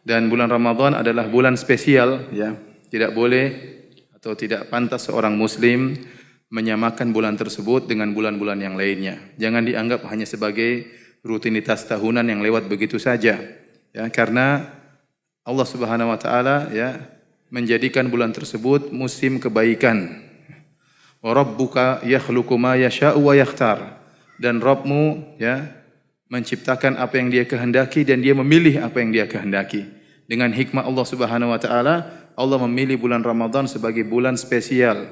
Dan bulan Ramadan adalah bulan spesial, ya. Tidak boleh atau tidak pantas seorang muslim menyamakan bulan tersebut dengan bulan-bulan yang lainnya. Jangan dianggap hanya sebagai rutinitas tahunan yang lewat begitu saja. Ya, karena Allah Subhanahu wa taala ya menjadikan bulan tersebut musim kebaikan. Wa rabbuka yakhluqu ma yasha'u wa yakhtar. Dan Rabbmu ya menciptakan apa yang Dia kehendaki dan Dia memilih apa yang Dia kehendaki. Dengan hikmah Allah Subhanahu wa taala, Allah memilih bulan Ramadan sebagai bulan spesial.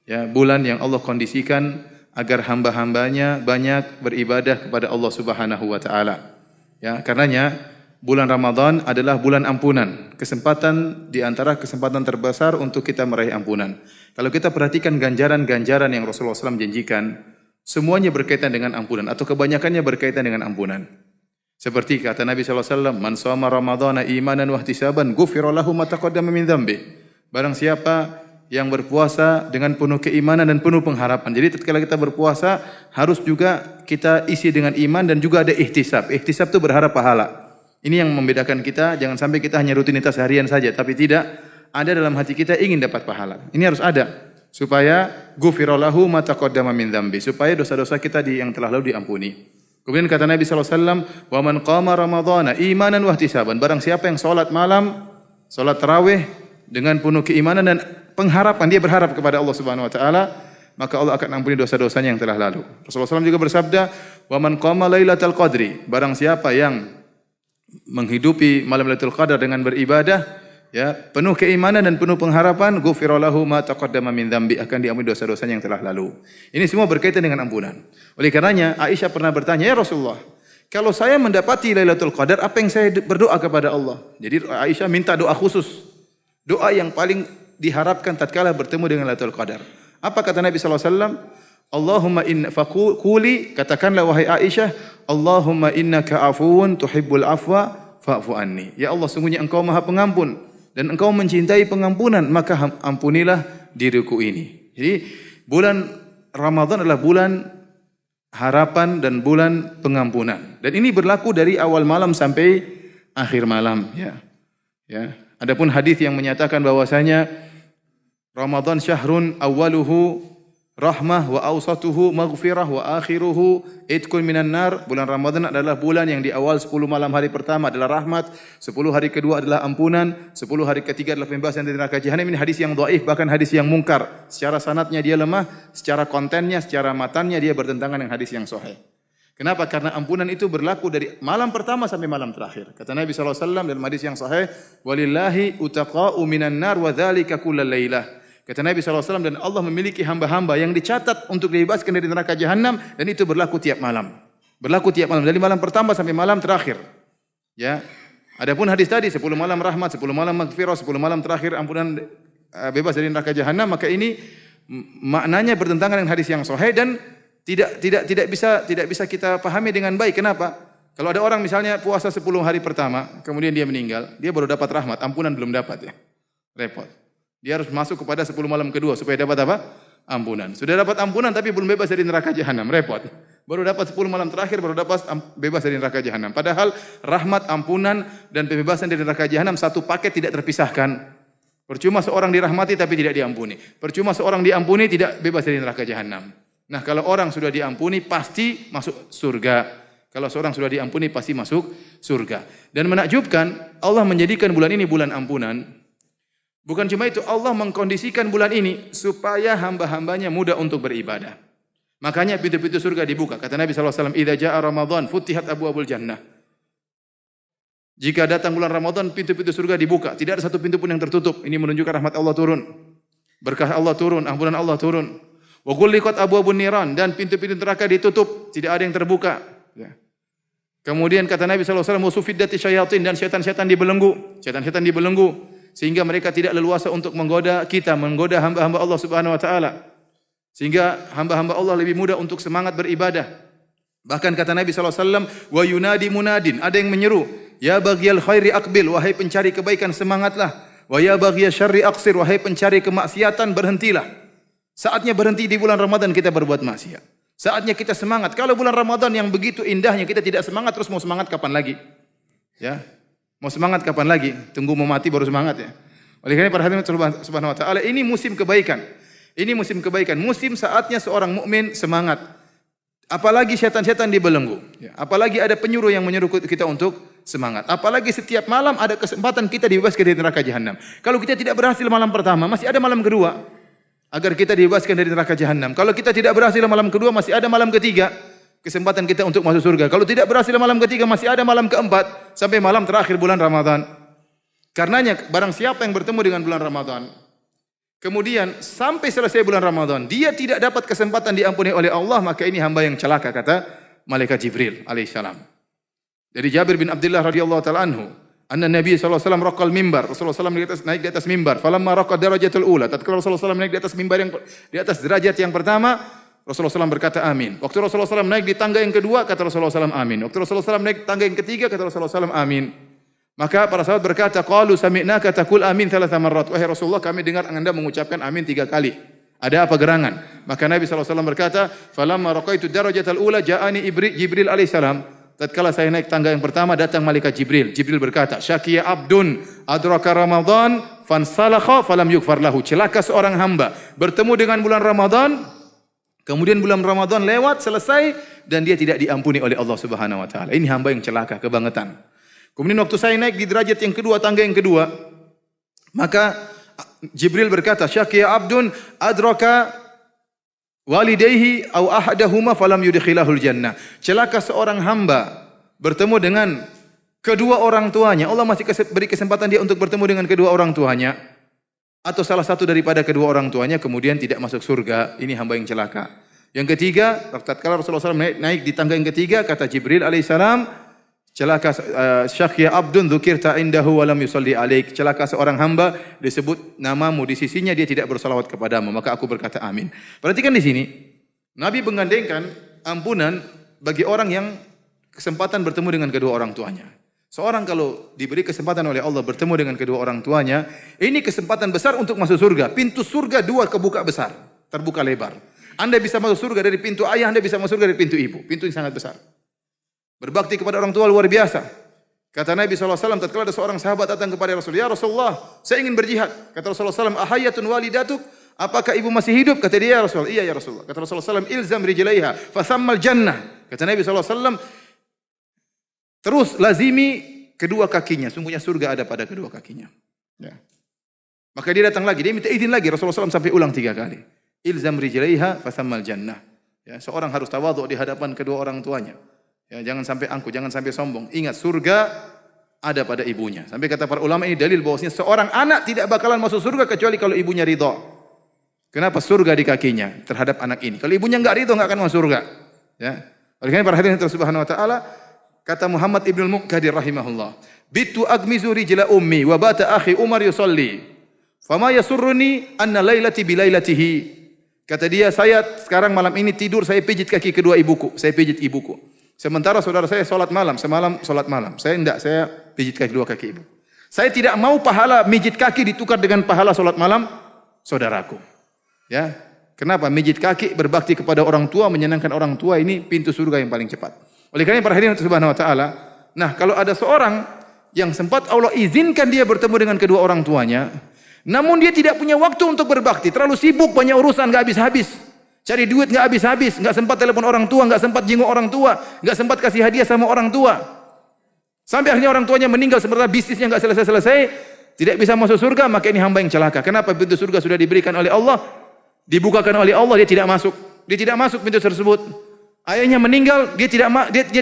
Ya, bulan yang Allah kondisikan agar hamba-hambanya banyak beribadah kepada Allah Subhanahu wa taala. Ya, karenanya bulan Ramadan adalah bulan ampunan. Kesempatan di antara kesempatan terbesar untuk kita meraih ampunan. Kalau kita perhatikan ganjaran-ganjaran yang Rasulullah SAW janjikan, semuanya berkaitan dengan ampunan atau kebanyakannya berkaitan dengan ampunan. Seperti kata Nabi SAW, "Man shoma Ramadhana imanan wa ihtisaban, ghufira lahu ma taqaddama min dzambi." Barang siapa yang berpuasa dengan penuh keimanan dan penuh pengharapan. Jadi tatkala kita berpuasa harus juga kita isi dengan iman dan juga ada ihtisab. Ihtisab itu berharap pahala. Ini yang membedakan kita, jangan sampai kita hanya rutinitas harian saja, tapi tidak ada dalam hati kita ingin dapat pahala. Ini harus ada supaya ghufira lahu ma taqaddama min dzambi, supaya dosa-dosa kita yang telah lalu diampuni. Kemudian kata Nabi SAW, "Wa man qama Ramadhana imanan wa ihtisaban." Barang siapa yang salat malam, salat tarawih dengan penuh keimanan dan pengharapan, dia berharap kepada Allah Subhanahu wa taala, maka Allah akan ampuni dosa-dosanya yang telah lalu. Rasulullah SAW juga bersabda, "Wa man qama lailatal qadri." Barang siapa yang menghidupi malam Lailatul Qadar dengan beribadah, ya, penuh keimanan dan penuh pengharapan, ghufira lahu ma taqaddama min dzambi, akan diampuni dosa-dosanya yang telah lalu. Ini semua berkaitan dengan ampunan. Oleh karenanya Aisyah pernah bertanya, "Ya Rasulullah, kalau saya mendapati Lailatul Qadar, apa yang saya berdoa kepada Allah?" Jadi Aisyah minta doa khusus. Doa yang paling diharapkan tatkala bertemu dengan Lailatul Qadar. Apa kata Nabi SAW? Allahumma inna faquli, katakanlah wahai Aisyah, Allahumma innaka afuwun tuhibbul afwa fa'fu anni. Ya Allah, sungguhnya Engkau Maha Pengampun dan Engkau mencintai pengampunan, maka ampunilah diriku ini. Jadi bulan Ramadan adalah bulan harapan dan bulan pengampunan. Dan ini berlaku dari awal malam sampai akhir malam, ya. Ya. Adapun hadis yang menyatakan bahwasanya Ramadan syahrun awwaluhu rahmah wa awsatuhu maghfirah wa akhiruhu itqun minan nar. Bulan Ramadan adalah bulan yang di awal 10 malam hari pertama adalah rahmat, 10 hari kedua adalah ampunan, 10 hari ketiga adalah pembebasan dari neraka jahanam. Ini hadis yang dhaif, bahkan hadis yang mungkar. Secara sanadnya dia lemah, secara kontennya, secara matannya dia bertentangan dengan hadis yang sahih. Kenapa? Karena ampunan itu berlaku dari malam pertama sampai malam terakhir. Kata Nabi SAW dalam hadis yang sahih, "Walillahi utaqa'u minan nar wa dzalika kullal lailah." Kata Nabi SAW, dan Allah memiliki hamba-hamba yang dicatat untuk dibebaskan dari neraka jahanam, dan itu berlaku tiap malam. Berlaku tiap malam, dari malam pertama sampai malam terakhir. Ya. Adapun hadis tadi 10 malam rahmat, 10 malam maghfirah, 10 malam terakhir ampunan bebas dari neraka jahanam, maka ini maknanya bertentangan dengan hadis yang sahih dan tidak bisa kita pahami dengan baik. Kenapa? Kalau ada orang misalnya puasa 10 hari pertama, kemudian dia meninggal, dia baru dapat rahmat, ampunan belum dapat, ya. Repot. Dia harus masuk kepada 10 malam kedua supaya dapat apa? Ampunan. Sudah dapat ampunan tapi belum bebas dari neraka jahanam, repot. Baru dapat 10 malam terakhir baru dapat bebas dari neraka jahanam. Padahal rahmat, ampunan dan pembebasan dari neraka jahanam satu paket, tidak terpisahkan. Percuma seorang dirahmati tapi tidak diampuni. Percuma seorang diampuni tidak bebas dari neraka jahanam. Nah, kalau orang sudah diampuni pasti masuk surga. Kalau seorang sudah diampuni pasti masuk surga. Dan menakjubkan, Allah menjadikan bulan ini bulan ampunan. Bukan cuma itu, Allah mengkondisikan bulan ini supaya hamba-hambanya mudah untuk beribadah. Makanya pintu-pintu surga dibuka. Kata Nabi SAW, "Idza jaa Ramadan futihat abwaabul jannah." Jika datang bulan Ramadan, pintu-pintu surga dibuka. Tidak ada satu pintu pun yang tertutup. Ini menunjukkan rahmat Allah turun. Berkah Allah turun, ampunan Allah turun. Wa ghulliqat abwaabun niran, dan pintu-pintu neraka ditutup, tidak ada yang terbuka. Ya. Kemudian kata Nabi SAW, "Wa sufiddati syayatin", dan setan-setan dibelenggu. Setan-setan dibelenggu. Sehingga mereka tidak leluasa untuk menggoda kita, menggoda hamba-hamba Allah Subhanahu wa taala. Sehingga hamba-hamba Allah lebih mudah untuk semangat beribadah. Bahkan kata Nabi SAW, "Wa yunadi munadin", ada yang menyeru, "Ya baghiyal khairi aqbil", wahai pencari kebaikan semangatlah. "Wa ya baghiyal syarri aqsir", wahai pencari kemaksiatan berhentilah. Saatnya berhenti di bulan Ramadan kita berbuat maksiat. Saatnya kita semangat. Kalau bulan Ramadan yang begitu indahnya kita tidak semangat, terus mau semangat kapan lagi? Ya. Mau semangat kapan lagi? Tunggu mau mati baru semangat ya. Oleh karena para hadirin subhanahu wa ta'ala, ini musim kebaikan. Ini musim kebaikan. Musim saatnya seorang mukmin semangat. Apalagi setan-setan dibelenggu. Ya. Apalagi ada penyuruh yang menyuruh kita untuk semangat. Apalagi setiap malam ada kesempatan kita dibebaskan dari neraka jahanam. Kalau kita tidak berhasil malam pertama, masih ada malam kedua. Agar kita dibebaskan dari neraka jahanam. Kalau kita tidak berhasil malam kedua, masih ada malam ketiga. Kesempatan kita untuk masuk surga. Kalau tidak berhasil malam ketiga, masih ada malam keempat. Sampai malam terakhir bulan Ramadan. Karenanya, barang siapa yang bertemu dengan bulan Ramadan, kemudian sampai selesai bulan Ramadan, dia tidak dapat kesempatan diampuni oleh Allah, maka ini hamba yang celaka, kata malaikat Jibril alaihissalam. Dari Jabir bin Abdullah radhiyallahu taala anhu, anna Nabi sallallahu alaihi wasallam raqal mimbar. Rasulullah SAW naik di atas mimbar. Falamma raqa darajatul ula. Tatkala Rasulullah SAW naik di atas mimbar yang di atas derajat yang pertama, Rasulullah SAW berkata amin. Waktu Rasulullah SAW naik di tangga yang kedua, kata Rasulullah SAW amin. Waktu Rasulullah SAW naik di tangga yang ketiga, kata Rasulullah SAW amin. Maka para sahabat berkata, qalu sami'naka taqul amin 3 marrat. Wahai Rasulullah, kami dengar Anda mengucapkan amin 3 kali. Ada apa gerangan? Maka Nabi SAW berkata, falamma raqaitu darajatal ula ja'ani Jibril alaihissalam. Tatkala saya naik tangga yang pertama, datang malaikat Jibril. Jibril berkata, syaqiya abdun adraka Ramadan fansalakha falam yugfar lahu. Celaka seorang hamba bertemu dengan bulan Ramadan, kemudian bulan Ramadan lewat, selesai, dan dia tidak diampuni oleh Allah Subhanahu wa taala. Ini hamba yang celaka, kebangetan. Kemudian waktu saya naik di derajat yang kedua, tangga yang kedua, maka Jibril berkata, syaqiya abdun adraka walidayhi aw ahadahuma falam yudkhilahul jannah. Celaka seorang hamba bertemu dengan kedua orang tuanya. Allah masih beri kesempatan dia untuk bertemu dengan kedua orang tuanya, atau salah satu daripada kedua orang tuanya, kemudian tidak masuk surga. Ini hamba yang celaka. Yang ketiga, tatkala Rasulullah SAW naik di tangga yang ketiga, kata Jibril alaihissalam, celaka syaqiya abdun dzukirta indahu wa lam yusalli alaik. Celaka seorang hamba disebut namamu di sisinya, dia tidak bersalawat kepadamu. Maka aku berkata amin. Perhatikan di sini, Nabi menggandengkan ampunan bagi orang yang kesempatan bertemu dengan kedua orang tuanya. Seorang kalau diberi kesempatan oleh Allah bertemu dengan kedua orang tuanya, ini kesempatan besar untuk masuk surga. Pintu surga dua kebuka besar, terbuka lebar. Anda bisa masuk surga dari pintu ayah, Anda bisa masuk surga dari pintu ibu. Pintu yang sangat besar. Berbakti kepada orang tua luar biasa. Kata Nabi SAW, tatkala ada seorang sahabat datang kepada Rasulullah, ya Rasulullah, saya ingin berjihad. Kata Rasulullah SAW, ahayatun walidatuk, apakah ibu masih hidup? Kata dia, ya Rasulullah, iya ya Rasulullah. Kata Rasulullah SAW, ilzam rijlaiha, fasammal jannah. Kata Nabi SAW, terus lazimi kedua kakinya, sungguhnya surga ada pada kedua kakinya. Ya. Maka dia datang lagi, dia minta izin lagi. Rasulullah SAW sampai ulang 3 kali. Ilzam rijlaiha, fasammal jannah. Ya, seorang harus tawadhu di hadapan kedua orang tuanya. Ya, jangan sampai angkuh, jangan sampai sombong. Ingat, surga ada pada ibunya. Sampai kata para ulama, ini dalil bahwasanya seorang anak tidak bakalan masuk surga kecuali kalau ibunya ridha. Kenapa? Surga di kakinya terhadap anak ini. Kalau ibunya enggak ridha, enggak akan masuk surga. Ya. Oleh karena para hadirin subhanahu wa taala, kata Muhammad Ibnul Muqtadir rahimahullah, bitu agmizu rijla ummi wa bata akhi Umar yusalli. Fama yasurruni anna lailati bilailatihi. Kata dia, saya sekarang malam ini tidur, saya pijit kaki kedua ibuku, saya pijit ibuku. Sementara saudara saya sholat malam, semalam sholat malam. Saya enggak, saya pijit kaki kedua kaki ibu. Saya tidak mau pahala mijit kaki ditukar dengan pahala sholat malam saudaraku. Ya, kenapa? Mijit kaki berbakti kepada orang tua, menyenangkan orang tua, ini pintu surga yang paling cepat. Oleh karena para hadirin subhanahu wa taala, nah kalau ada seorang yang sempat Allah izinkan dia bertemu dengan kedua orang tuanya, namun dia tidak punya waktu untuk berbakti, terlalu sibuk, banyak urusan, enggak habis-habis. Cari duit nggak habis-habis, nggak sempat telepon orang tua, nggak sempat jenguk orang tua, nggak sempat kasih hadiah sama orang tua. Sampai akhirnya orang tuanya meninggal, sementara bisnisnya nggak selesai-selesai, tidak bisa masuk surga, maka ini hamba yang celaka. Kenapa? Pintu surga sudah diberikan oleh Allah, dibukakan oleh Allah, dia tidak masuk. Dia tidak masuk pintu tersebut. Ayahnya meninggal, dia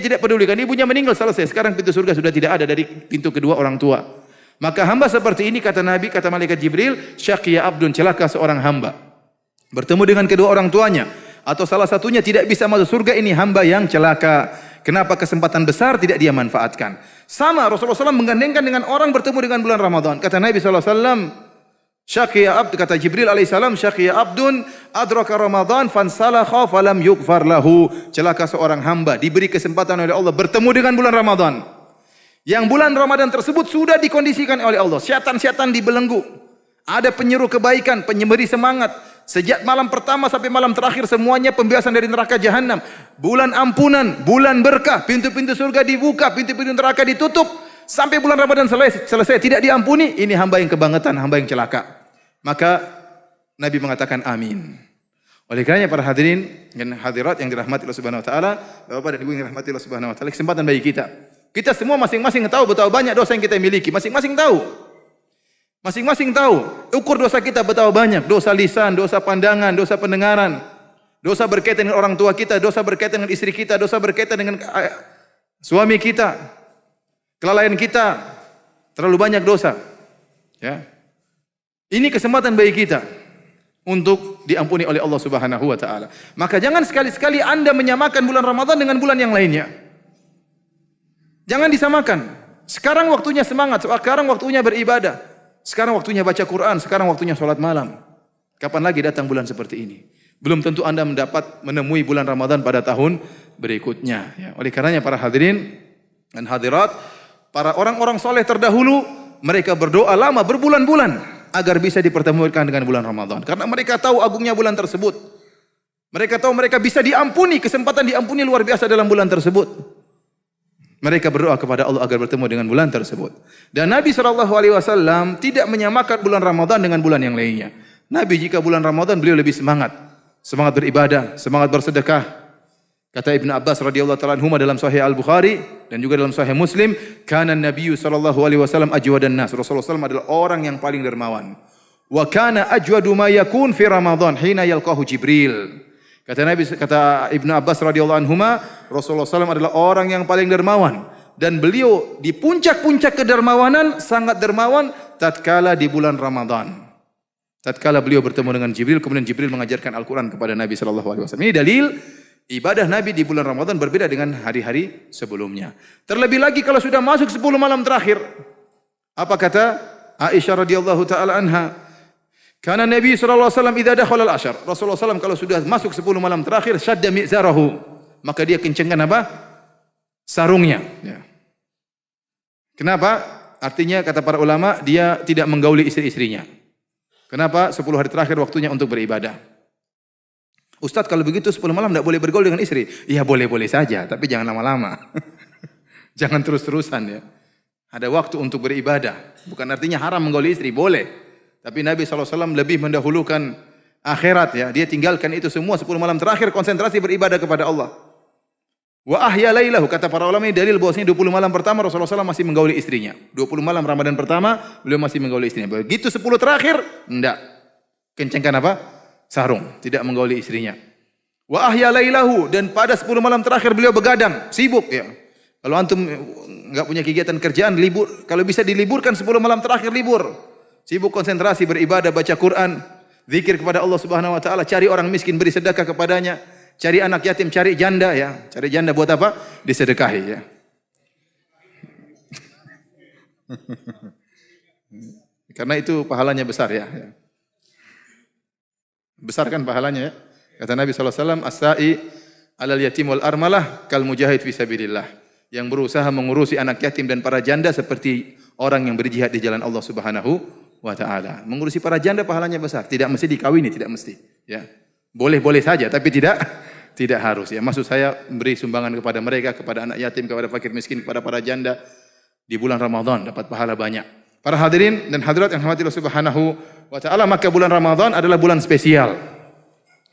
tidak pedulikan. Ibunya meninggal, selesai. Sekarang pintu surga sudah tidak ada dari pintu kedua orang tua. Maka hamba seperti ini, kata Nabi, kata malaikat Jibril, syaqiya abdun, celaka seorang hamba bertemu dengan kedua orang tuanya, atau salah satunya tidak bisa masuk surga, ini hamba yang celaka. Kenapa? Kesempatan besar tidak dia manfaatkan. Sama Rasulullah SAW menggandengkan dengan orang bertemu dengan bulan Ramadan. Kata Nabi SAW, syaqiya abd, kata Jibril alaihissalam, syaqiya abdun adraka Ramadan fansalakha falam yughfar lahu. Celaka seorang hamba diberi kesempatan oleh Allah bertemu dengan bulan Ramadan. Yang bulan Ramadan tersebut sudah dikondisikan oleh Allah. Syaitan-syaitan dibelenggu. Ada penyeru kebaikan, penyemberi semangat. Sejak malam pertama sampai malam terakhir semuanya pembebasan dari neraka jahanam. Bulan ampunan, bulan berkah, pintu-pintu surga dibuka, pintu-pintu neraka ditutup. sampai bulan Ramadan selesai tidak diampuni, ini hamba yang kebangetan, hamba yang celaka. Maka Nabi mengatakan amin. Oleh karenanya para hadirin dan hadirat yang dirahmati Allah Subhanahu wa taala, Bapak dan Ibu yang dirahmati Allah Subhanahu wa taala, kesempatan bagi kita. Kita semua masing-masing tahu betapa banyak dosa yang kita miliki, masing-masing tahu. Masing-masing tahu, ukur dosa kita betapa banyak, dosa lisan, dosa pandangan, dosa pendengaran, dosa berkaitan dengan orang tua kita, dosa berkaitan dengan istri kita, dosa berkaitan dengan suami kita, kelalaian kita, terlalu banyak dosa. Ya. Ini kesempatan bagi kita untuk diampuni oleh Allah Subhanahu wa taala. Maka jangan sekali-sekali Anda menyamakan bulan Ramadan dengan bulan yang lainnya. Jangan disamakan. Sekarang waktunya semangat, sekarang waktunya beribadah. Sekarang waktunya baca Quran, sekarang waktunya sholat malam. Kapan lagi datang bulan seperti ini? Belum tentu Anda menemui bulan Ramadan pada tahun berikutnya. Ya, oleh karenanya para hadirin dan hadirat, para orang-orang soleh terdahulu, mereka berdoa lama berbulan-bulan agar bisa dipertemukan dengan bulan Ramadan. Karena mereka tahu agungnya bulan tersebut. Mereka tahu mereka bisa diampuni, kesempatan diampuni luar biasa dalam bulan tersebut. Mereka berdoa kepada Allah agar bertemu dengan bulan tersebut. Dan Nabi SAW tidak menyamakan bulan Ramadan dengan bulan yang lainnya. Nabi jika bulan Ramadan beliau lebih semangat. Semangat beribadah, semangat bersedekah. Kata Ibn Abbas radhiyallahu ta'ala anhuma dalam Sahih Al-Bukhari dan juga dalam Sahih Muslim, kana Nabi SAW ajwadan nas. Rasulullah SAW adalah orang yang paling dermawan. Wa kana ajwadu ma yakun fi Ramadan hina yalqahu Jibril. Kata Ibnu Abbas radhiyallahu anhuma, Rasulullah SAW adalah orang yang paling dermawan dan beliau di puncak-puncak kedermawanan, sangat dermawan tatkala di bulan Ramadan. Tatkala beliau bertemu dengan Jibril, kemudian Jibril mengajarkan Al-Qur'an kepada Nabi sallallahu alaihi wasallam. Ini dalil ibadah Nabi di bulan Ramadan berbeda dengan hari-hari sebelumnya. Terlebih lagi kalau sudah masuk 10 malam terakhir. Apa kata Aisyah radhiyallahu taala anha? Karena Nabi SAW idza dakhala al-ashar. Rasulullah SAW kalau sudah masuk 10 malam terakhir, syadda mi'zarahu. Maka dia kencangkan apa? Sarungnya. Ya. Kenapa? Artinya kata para ulama, dia tidak menggauli istri-istrinya. Kenapa? 10 hari terakhir waktunya untuk beribadah. Ustadz kalau begitu 10 malam tidak boleh bergaul dengan istri. Ya boleh-boleh saja, tapi jangan lama-lama. Jangan terus-terusan ya. Ada waktu untuk beribadah. Bukan artinya haram menggauli istri, boleh. Tapi Nabi SAW lebih mendahulukan akhirat ya. Dia tinggalkan itu semua 10 malam terakhir konsentrasi beribadah kepada Allah. Wa ahya lailahu, kata para ulama ini dalil bahwasanya 20 malam pertama Rasulullah SAW masih menggauli istrinya. 20 malam Ramadan pertama beliau masih menggauli istrinya. Begitu 10 terakhir enggak. Kencangkan apa? Sarung, tidak menggauli istrinya. Wa ahya lailahu, dan pada 10 malam terakhir beliau begadang, sibuk ya. Kalau antum enggak punya kegiatan kerjaan, libur, kalau bisa diliburkan 10 malam terakhir libur. Sibuk konsentrasi beribadah, baca Quran, zikir kepada Allah Subhanahu wa taala, cari orang miskin beri sedekah kepadanya, cari anak yatim, cari janda ya. Cari janda buat apa? Disedekahi ya. Karena itu pahalanya besar ya. Besar kan pahalanya ya. Kata Nabi SAW, as-sa'i alal yatim wal armalah kal mujahid fi sabilillah. Yang berusaha mengurusi anak yatim dan para janda seperti orang yang berjihad di jalan Allah Subhanahu wa ta'ala. Mengurusi para janda pahalanya besar. Tidak mesti dikawini, tidak mesti. Ya. Boleh-boleh saja, tapi tidak harus. Ya. Maksud saya beri sumbangan kepada mereka, kepada anak yatim, kepada fakir miskin, kepada para janda di bulan Ramadan dapat pahala banyak. Para hadirin dan hadirat yang dirahmati Allah Subhanahu wa ta'ala, maka bulan Ramadan adalah bulan spesial.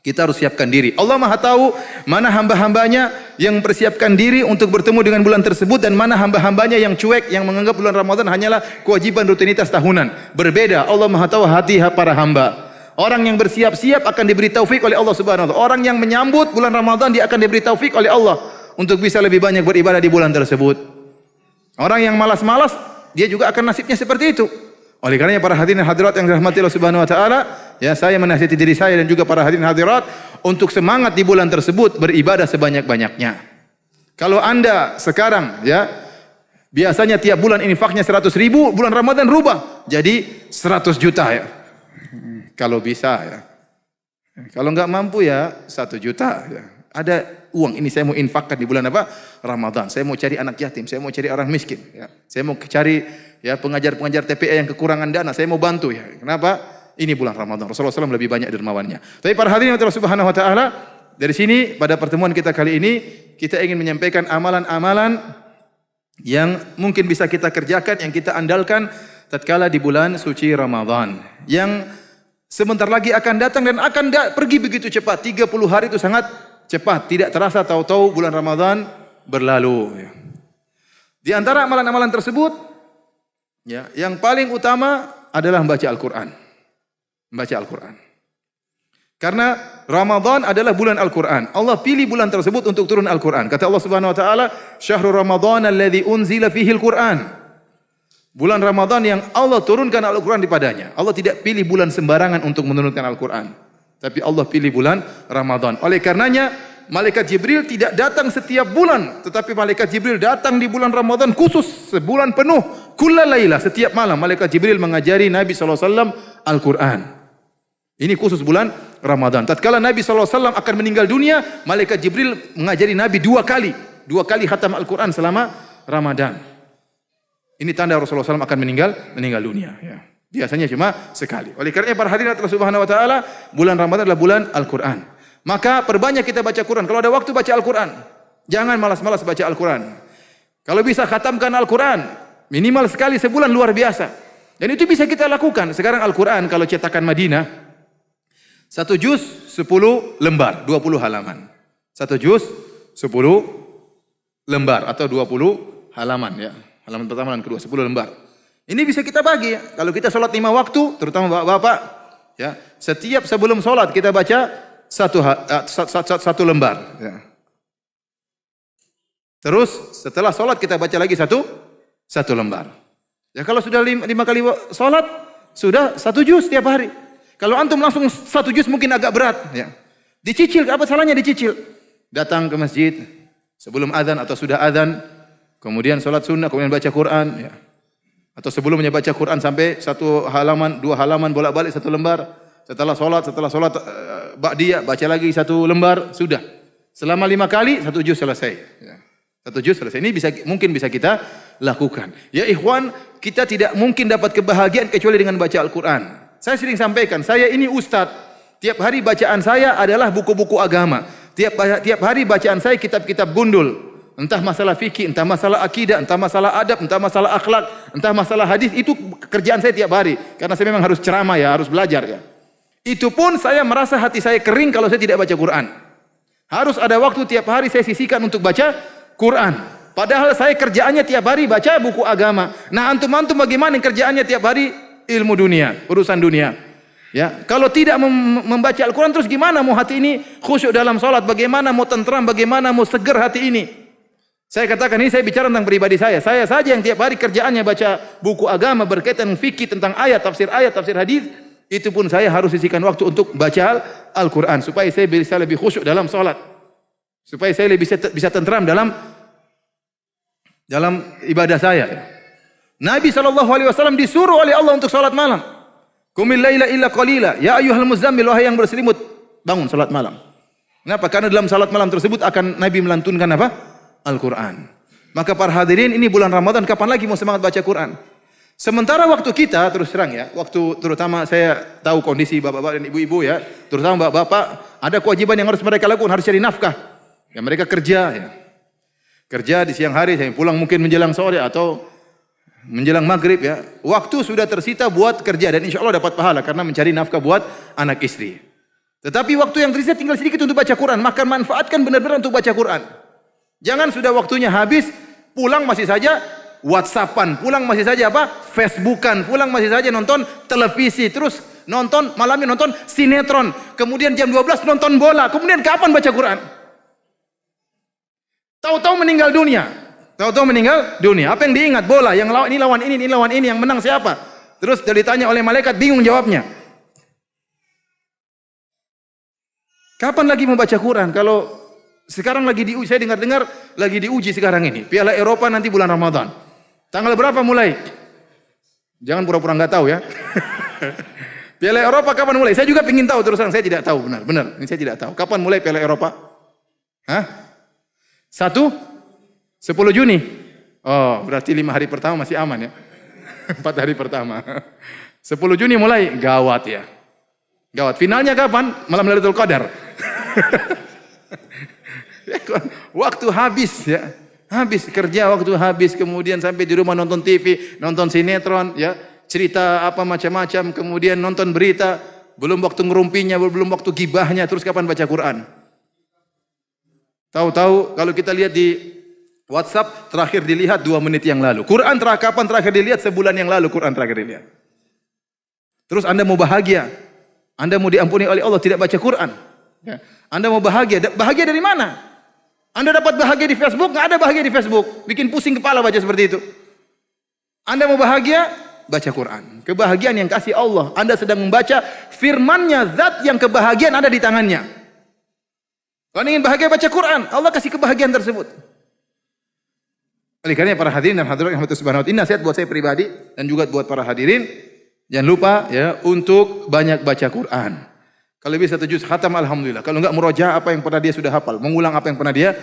Kita harus siapkan diri. Allah Maha tahu mana hamba-hambanya yang mempersiapkan diri untuk bertemu dengan bulan tersebut dan mana hamba-hambanya yang cuek, yang menganggap bulan Ramadan hanyalah kewajiban rutinitas tahunan. Berbeda. Allah Maha tahu hati para hamba. Orang yang bersiap-siap akan diberi taufik oleh Allah Subhanahu wa taala. Orang yang menyambut bulan Ramadan dia akan diberi taufik oleh Allah untuk bisa lebih banyak beribadah di bulan tersebut. Orang yang malas-malas dia juga akan nasibnya seperti itu. Oleh karenanya para hadirin hadirat yang dirahmati Allah Subhanahu wa taala, ya saya menasihati diri saya dan juga para hadirin hadirat untuk semangat di bulan tersebut beribadah sebanyak-banyaknya. Kalau Anda sekarang ya biasanya tiap bulan infaknya 100.000, bulan Ramadan rubah jadi 100 juta ya. Kalau bisa ya. Kalau enggak mampu ya 1 juta ya. Ada uang ini saya mau infakkan di bulan apa? Ramadan. Saya mau cari anak yatim, saya mau cari orang miskin ya. Saya mau cari ya pengajar-pengajar TPA yang kekurangan dana, saya mau bantu ya. Kenapa? Ini bulan Ramadan. Rasulullah SAW lebih banyak dermawannya. Tapi para hadirin Allah Subhanahu wa taala, dari sini pada pertemuan kita kali ini kita ingin menyampaikan amalan-amalan yang mungkin bisa kita kerjakan, yang kita andalkan tatkala di bulan suci Ramadan. Yang sebentar lagi akan datang dan akan pergi begitu cepat. 30 hari itu sangat cepat, tidak terasa tahu-tahu bulan Ramadan berlalu. Di antara amalan-amalan tersebut, ya, yang paling utama adalah membaca Al-Quran. Membaca Al-Quran. Karena Ramadan adalah bulan Al-Quran. Allah pilih bulan tersebut untuk turun Al-Quran. Kata Allah Subhanahu Wa Taala, "Syahrul Ramadan alladzi unzila fihi Al-Quran." Bulan Ramadan yang Allah turunkan Al-Quran dipadanya. Allah tidak pilih bulan sembarangan untuk menurunkan Al-Quran, tapi Allah pilih bulan Ramadan. Oleh karenanya, malaikat Jibril tidak datang setiap bulan, tetapi malaikat Jibril datang di bulan Ramadan khusus sebulan penuh, kulla laila, setiap malam malaikat Jibril mengajari Nabi SAW Al-Quran. Ini khusus bulan Ramadan. Tatkala Nabi SAW akan meninggal dunia, malaikat Jibril mengajari Nabi dua kali khatam Al-Quran selama Ramadan. Ini tanda Rasulullah SAW akan meninggal dunia. Ya. Biasanya cuma sekali. Oleh karena para hadirin Allah Subhanahu Wa Taala, bulan Ramadan adalah bulan Al-Quran. Maka perbanyak kita baca Quran. Kalau ada waktu baca Al-Quran. Jangan malas-malas baca Al-Quran. Kalau bisa khatamkan Al-Quran, minimal sekali sebulan, luar biasa. Dan itu bisa kita lakukan. Sekarang Al-Quran kalau cetakan Madinah, 1 juz 10 lembar, 20 halaman. 1 juz 10 lembar atau 20 halaman ya. Halaman pertama dan kedua 10 lembar. Ini bisa kita bagi ya. Kalau kita sholat 5 waktu, terutama bapak-bapak ya, setiap sebelum sholat kita baca satu lembar ya. Terus setelah sholat kita baca lagi satu lembar. Ya kalau sudah 5 kali sholat, sudah 1 juz setiap hari. Kalau antum langsung 1 juz mungkin agak berat. Ya. Dicicil, apa salahnya dicicil? Datang ke masjid sebelum azan atau sudah azan, kemudian sholat sunnah, kemudian baca Quran. Ya. Atau sebelumnya baca Quran sampai 1 halaman, 2 halaman, bolak-balik 1 lembar. Setelah sholat ba'diyah, baca lagi 1 lembar, sudah. Selama 5 kali, 1 juz selesai. Ya. 1 juz selesai. Ini mungkin bisa kita lakukan. Ya ikhwan, kita tidak mungkin dapat kebahagiaan kecuali dengan baca Al-Quran. Saya sering sampaikan, saya ini ustadz. Tiap hari bacaan saya adalah buku-buku agama. Tiap hari bacaan saya kitab-kitab gundul. Entah masalah fikih, entah masalah akidah, entah masalah adab, entah masalah akhlak, entah masalah hadis. Itu kerjaan saya tiap hari. Karena saya memang harus ceramah ya, harus belajar ya. Itu pun saya merasa hati saya kering kalau saya tidak baca Quran. Harus ada waktu tiap hari saya sisihkan untuk baca Quran. Padahal saya kerjaannya tiap hari baca buku agama. Nah antum-antum bagaimana kerjaannya tiap hari? Ilmu dunia, urusan dunia. Ya, kalau tidak membaca Al-Quran terus gimana mau hati ini khusyuk dalam salat? Bagaimana mau tentram? Bagaimana mau seger hati ini? Saya katakan ini saya bicara tentang pribadi saya. Saya saja yang tiap hari kerjaannya baca buku agama berkaitan fikih tentang ayat, tafsir hadis. Itu pun saya harus sisihkan waktu untuk baca Al-Quran supaya saya bisa lebih khusyuk dalam salat. Supaya saya lebih bisa tentram dalam ibadah saya. Nabi SAW disuruh oleh Allah untuk salat malam. Qumil laila illa qalila, ya ayyuhal muzammil, wahai yang berselimut, bangun salat malam. Kenapa? Karena dalam salat malam tersebut akan Nabi melantunkan apa? Al-Quran. Maka para hadirin, ini bulan Ramadan, kapan lagi mau semangat baca Quran? Sementara waktu kita, terus terang ya, waktu terutama saya tahu kondisi bapak-bapak dan ibu-ibu ya, terutama bapak-bapak, ada kewajiban yang harus mereka lakukan, harus cari nafkah. Ya mereka kerja ya. Kerja di siang hari, saya pulang mungkin menjelang sore atau menjelang maghrib ya, waktu sudah tersita buat kerja dan insya Allah dapat pahala karena mencari nafkah buat anak istri. Tetapi waktu yang tersisa tinggal sedikit untuk baca Quran, maka manfaatkan benar-benar untuk baca Quran. Jangan sudah waktunya habis, pulang masih saja WhatsAppan, pulang masih saja apa? Facebookan, pulang masih saja nonton televisi, terus nonton malamnya nonton sinetron, kemudian jam 12 nonton bola, kemudian kapan baca Quran? Tahu-tahu meninggal dunia. Tahu-tahu meninggal dunia. Apa yang diingat? Bola. Yang lawan ini lawan ini. Yang menang siapa? Terus ditanya oleh malaikat, bingung jawabnya. Kapan lagi membaca Quran? Kalau sekarang lagi diuji, saya dengar-dengar lagi diuji sekarang ini. Piala Eropa nanti bulan Ramadan. Tanggal berapa mulai? Jangan pura-pura nggak tahu ya. Piala Eropa kapan mulai? Saya juga ingin tahu, terus terang saya tidak tahu. Benar. Ini saya tidak tahu. Kapan mulai Piala Eropa? 10 Juni. Oh, berarti 5 hari pertama masih aman ya. 4 hari pertama. 10 Juni mulai, gawat ya. Gawat. Finalnya kapan? Malam Lailatul Qadar. Waktu habis ya. Habis kerja, waktu habis, kemudian sampai di rumah nonton TV, nonton sinetron, ya, cerita apa macam-macam, kemudian nonton berita, belum waktu ngerumpinya, belum waktu gibahnya, terus kapan baca Quran? Tahu-tahu kalau kita lihat di WhatsApp terakhir dilihat 2 menit yang lalu. Quran kapan terakhir dilihat? Sebulan yang lalu Quran terakhir dilihat. Terus Anda mau bahagia, Anda mau diampuni oleh Allah tidak baca Quran. Ya. Anda mau bahagia, bahagia dari mana? Anda dapat bahagia di Facebook, nggak ada bahagia di Facebook. Bikin pusing kepala baca seperti itu. Anda mau bahagia, baca Quran. Kebahagiaan yang kasih Allah. Anda sedang membaca firman-Nya, zat yang kebahagiaan ada di tangannya. Kalau ingin bahagia baca Quran, Allah kasih kebahagiaan tersebut. Oleh karena para hadirin dan hadirat yang subhanahu wa ta'ala, nasihat buat saya pribadi dan juga buat para hadirin, jangan lupa ya untuk banyak baca Quran. Kalau bisa 1 juz khatam alhamdulillah. Kalau enggak murojaah apa yang pernah dia sudah hafal, mengulang apa yang pernah dia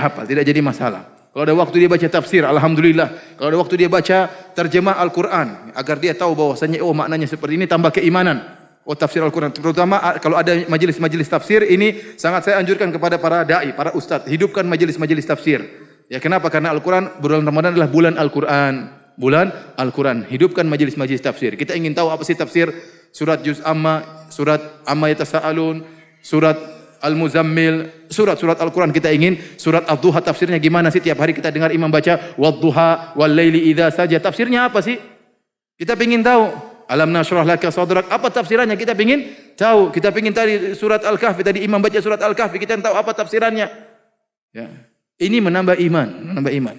hafal, tidak jadi masalah. Kalau ada waktu dia baca tafsir, alhamdulillah. Kalau ada waktu dia baca terjemah Al-Quran, agar dia tahu bahwasanya oh maknanya seperti ini, tambah keimanan. Oh tafsir Al-Quran, terutama kalau ada majelis-majelis tafsir, ini sangat saya anjurkan kepada para dai, para ustadz, hidupkan majelis-majelis tafsir. Ya kenapa? Karena Al-Quran, bulan Ramadan adalah bulan Al-Quran. Bulan Al-Quran. Hidupkan majelis-majelis tafsir. Kita ingin tahu apa sih tafsir surat Juz Amma, surat Amma Yatasa'alun, surat Al-Muzammil, surat-surat Al-Quran kita ingin. Surat Ad-Duha tafsirnya gimana sih? Tiap hari kita dengar imam baca Wad-Duha, Wal-Laili Idza Saja. Tafsirnya apa sih? Kita ingin tahu. Alam nashrah laka sadrak. Apa tafsirannya? Kita ingin tahu. Kita ingin tadi surat Al-Kahfi. Tadi imam baca surat Al-Kahfi. Kita tahu apa tafsirannya. Ya. Ini menambah iman, menambah iman.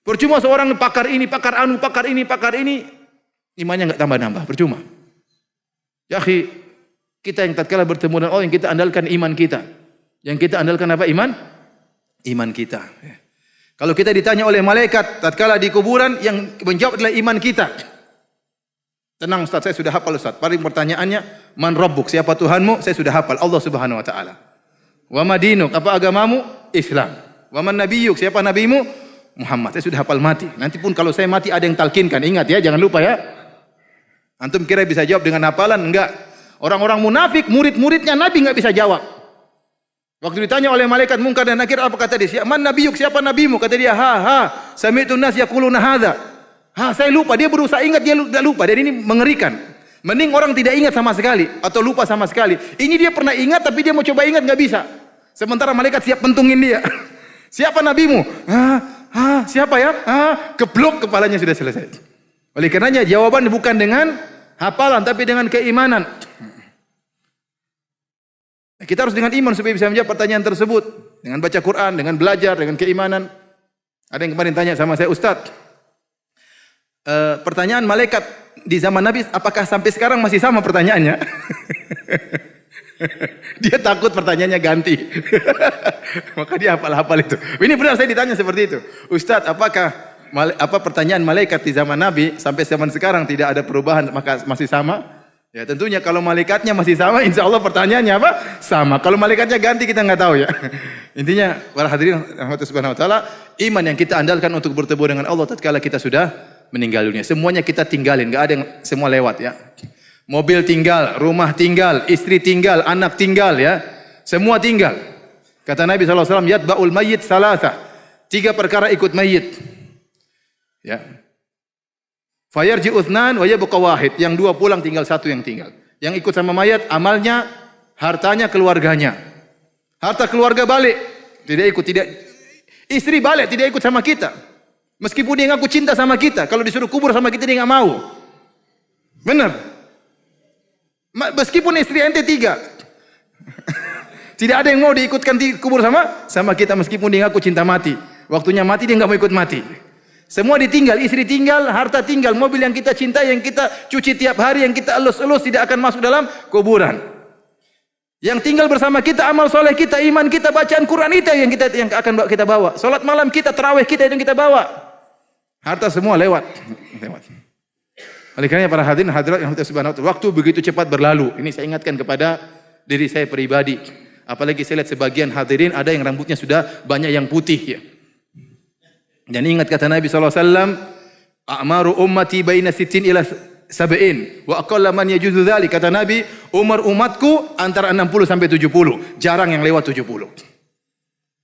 Percuma seorang pakar ini, pakar anu, pakar ini, pakar ini, imannya enggak tambah-nambah, percuma. Ya akhi, kita yang tatkala bertemu dengan Allah, yang kita andalkan iman kita. Yang kita andalkan apa? Iman kita. Ya. Kalau kita ditanya oleh malaikat tatkala di kuburan, yang menjawab adalah iman kita. Tenang Ustaz, saya sudah hafal Ustaz. Paling pertanyaannya, man rabbuk? Siapa Tuhanmu? Saya sudah hafal, Allah Subhanahu wa taala. Wa madinuk? Apa agamamu? Islam. Wa man nabiyyuk? Siapa nabimu? Muhammad. Saya sudah hafal mati. Nanti pun kalau saya mati ada yang talkinkan. Ingat ya, jangan lupa ya. Antum kira bisa jawab dengan hafalan? Enggak. Orang-orang munafik, murid-muridnya Nabi enggak bisa jawab. Waktu ditanya oleh malaikat Munkar dan Nakir, apa kata dia? Man nabiyyuk? Siapa nabimu? Kata dia, sami'tu nas yaquluna hadza. Saya lupa. Dia berusaha ingat, dia lupa. Dan ini mengerikan. Mending orang tidak ingat sama sekali atau lupa sama sekali. Ini dia pernah ingat tapi dia mau coba ingat enggak bisa. Sementara malaikat siap pentungin dia. Siapa nabimu? Siapa ya? Keblok kepalanya sudah selesai. Oleh karenanya jawaban bukan dengan hafalan tapi dengan keimanan. Kita harus dengan iman supaya bisa menjawab pertanyaan tersebut. Dengan baca Quran, dengan belajar, dengan keimanan. Ada yang kemarin tanya sama saya, Ustaz, pertanyaan malaikat di zaman Nabi apakah sampai sekarang masih sama pertanyaannya? Dia takut pertanyaannya ganti. Maka dia hafal-hafal itu. Ini benar saya ditanya seperti itu. Ustaz, apakah pertanyaan malaikat di zaman Nabi sampai zaman sekarang tidak ada perubahan maka masih sama? Ya tentunya kalau malaikatnya masih sama, insya Allah pertanyaannya apa? Sama. Kalau malaikatnya ganti kita nggak tahu ya. Intinya para hadirin rahmat subhanahu wa taala, iman yang kita andalkan untuk bertemu dengan Allah tatkala kita sudah meninggal dunia. Semuanya kita tinggalin, nggak ada yang semua lewat ya. Mobil tinggal, rumah tinggal, istri tinggal, anak tinggal ya. Semua tinggal. Kata Nabi SAW, yatba'ul mayyit salasah. 3 perkara ikut mayit. Ya. Fayarji uthnan wa yabqa wahid. Yang 2 pulang, tinggal 1 yang tinggal. Yang ikut sama mayat, amalnya, hartanya, keluarganya. Harta keluarga balik. Tidak ikut, tidak. Istri balik, tidak ikut sama kita. Meskipun dia ngaku cinta sama kita. Kalau disuruh kubur sama kita, dia nggak mau. Benar. Meskipun istri ente 3. Tidak ada yang mau diikutkan kubur sama kita meskipun dia ngaku cinta mati. Waktunya mati dia enggak mau ikut mati. Semua ditinggal, istri tinggal, harta tinggal, mobil yang kita cintai, yang kita cuci tiap hari, yang kita elus-elus tidak akan masuk dalam kuburan. Yang tinggal bersama kita amal soleh kita, iman kita, bacaan Quran kita yang akan kita bawa. Salat malam kita, tarawih kita yang kita bawa. Harta semua lewat. Oleh karena para hadirin hadirat yang subhanahu wa ta'ala, waktu begitu cepat berlalu. Ini saya ingatkan kepada diri saya pribadi. Apalagi saya lihat sebagian hadirin ada yang rambutnya sudah banyak yang putih ya. Dan ingat kata Nabi SAW, a'maru ummati baina 60 ila 70 wa aqalla man yajuzu dzalik. Kata Nabi, umur umatku antara 60 sampai 70. Jarang yang lewat 70.